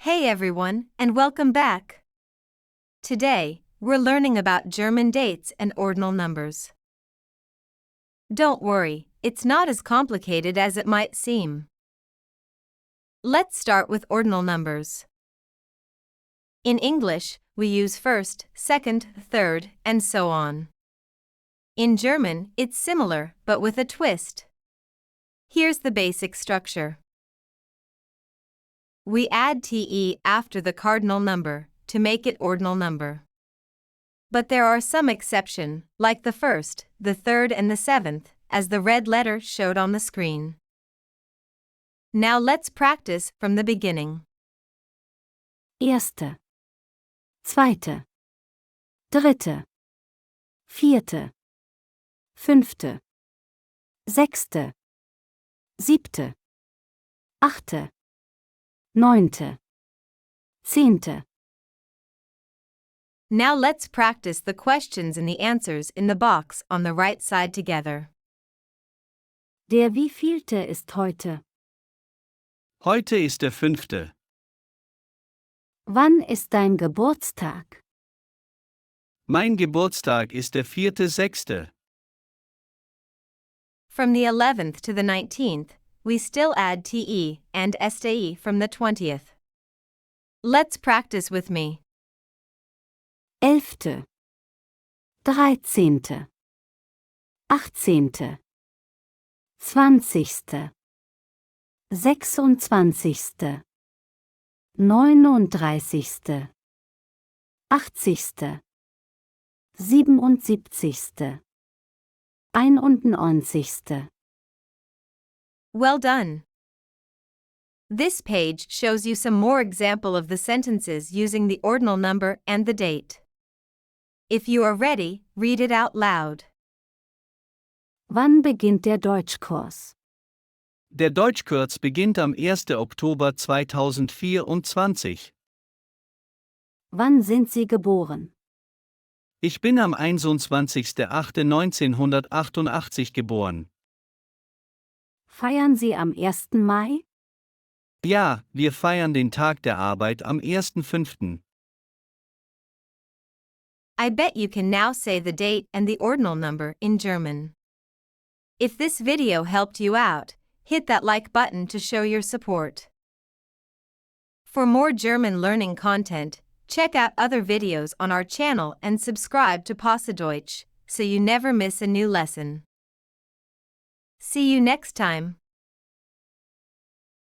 Hey everyone, and welcome back. Today, we're learning about German dates and ordinal numbers. Don't worry, it's not as complicated as it might seem. Let's start with ordinal numbers. In English, we use first, second, third, and so on. In German, it's similar, but with a twist. Here's the basic structure. We add te after the cardinal number to make it ordinal number. But there are some exceptions, like the first, the third, and the seventh, as the red letter showed on the screen. Now let's practice from the beginning. Erste, zweite, dritte, vierte, fünfte, sechste, siebte, achte, neunte, zehnte. Now let's practice the questions and the answers in the box on the right side together. Der wievielte ist heute? Heute ist der 5. Wann ist dein Geburtstag? Mein Geburtstag ist der 4.6. From the 11th to the 19th, we still add te and ste from the 20th. Let's practice with me. 11., 13., 18., 20., 26., 39., 80., 77., 91. Well done! This page shows you some more example of the sentences using the ordinal number and the date. If you are ready, read it out loud. Wann beginnt der Deutschkurs? Der Deutschkurs beginnt am 1. Oktober 2024. Wann sind Sie geboren? Ich bin am 21.08.1988 geboren. Feiern Sie am 1. Mai? Ja, wir feiern den Tag der Arbeit am 1.5. I bet you can now say the date and the ordinal number in German. If this video helped you out, hit that like button to show your support. For more German learning content, check out other videos on our channel and subscribe to Passadeutsch so you never miss a new lesson. See you next time.